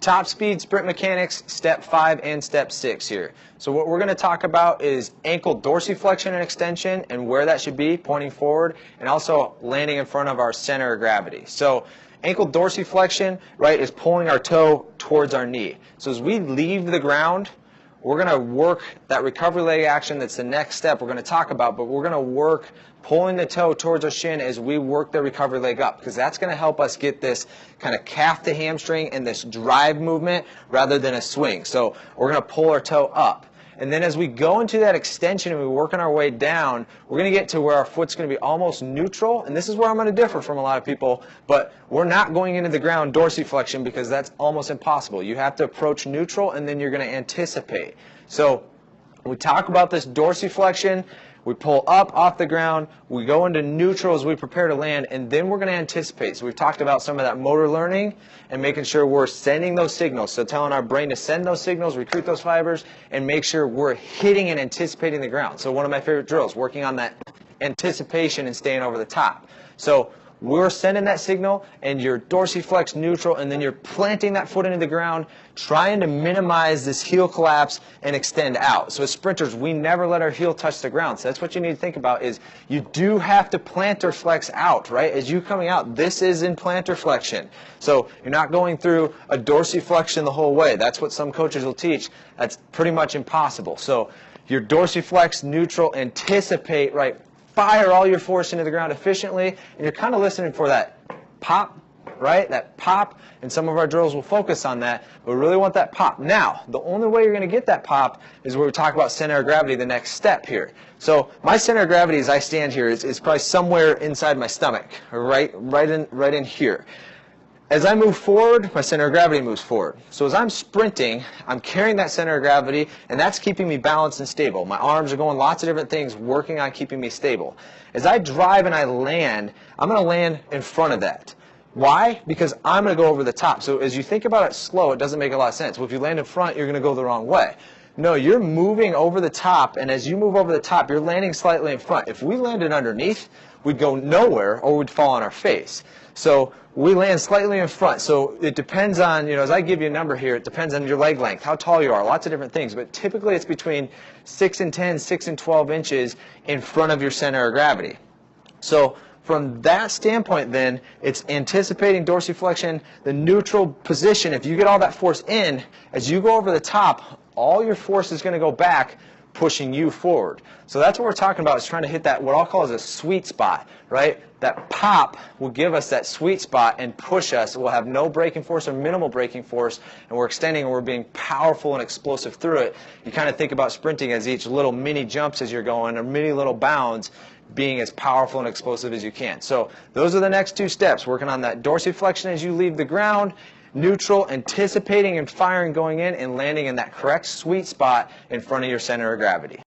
Top speed sprint mechanics, step 5 and step 6 here. So what we're going to talk about is ankle dorsiflexion and extension and where that should be, pointing forward, and also landing in front of our center of gravity. So ankle dorsiflexion, right, is pulling our toe towards our knee. So as we leave the ground, we're going to work that recovery leg action. That's the next step we're going to talk about, but we're going to work pulling the toe towards our shin as we work the recovery leg up, because that's going to help us get this kind of calf to hamstring and this drive movement rather than a swing. So we're going to pull our toe up. And then as we go into that extension and we're working our way down, we're going to get to where our foot's going to be almost neutral. And this is where I'm going to differ from a lot of people, but we're not going into the ground dorsiflexion because that's almost impossible. You have to approach neutral and then you're going to anticipate. So we talk about this dorsiflexion. We pull up off the ground, we go into neutral as we prepare to land, and then we're going to anticipate. So we've talked about some of that motor learning and making sure we're sending those signals. So telling our brain to send those signals, recruit those fibers, and make sure we're hitting and anticipating the ground. So one of my favorite drills, working on that anticipation and staying over the top. So we're sending that signal, and you're dorsiflex neutral, and then you're planting that foot into the ground, trying to minimize this heel collapse and extend out. So as sprinters, we never let our heel touch the ground. So that's what you need to think about is you do have to plantar flex out, right? As you coming out, this is in plantar flexion. So you're not going through a dorsiflexion the whole way. That's what some coaches will teach. That's pretty much impossible. So you're dorsiflex neutral, anticipate, right? Fire all your force into the ground efficiently, and you're kind of listening for that pop, right? That pop, and some of our drills will focus on that, but we really want that pop. Now, the only way you're going to get that pop is where we talk about center of gravity, the next step here. So my center of gravity as I stand here is probably somewhere inside my stomach, right in here. As I move forward, my center of gravity moves forward. So as I'm sprinting, I'm carrying that center of gravity, and that's keeping me balanced and stable. My arms are going lots of different things, working on keeping me stable. As I drive and I land, I'm going to land in front of that. Why? Because I'm going to go over the top. So as you think about it slow, it doesn't make a lot of sense. Well, if you land in front, you're going to go the wrong way. No, you're moving over the top, and as you move over the top, you're landing slightly in front. If we landed underneath, we'd go nowhere or we'd fall on our face. So we land slightly in front. So it depends on, as I give you a number here, it depends on your leg length, how tall you are, lots of different things. But typically it's between 6 and 10, 6 and 12 inches in front of your center of gravity. So from that standpoint then, it's anticipating dorsiflexion, the neutral position. If you get all that force in, as you go over the top, all your force is going to go back, pushing you forward. So that's what we're talking about, is trying to hit that, what I'll call is a sweet spot, right? That pop will give us that sweet spot and push us. We'll have no braking force or minimal braking force, and we're extending and we're being powerful and explosive through it. You kind of think about sprinting as each little mini jumps as you're going, or mini little bounds, being as powerful and explosive as you can. So those are the next two steps, working on that dorsiflexion as you leave the ground, neutral, anticipating and firing going in, and landing in that correct sweet spot in front of your center of gravity.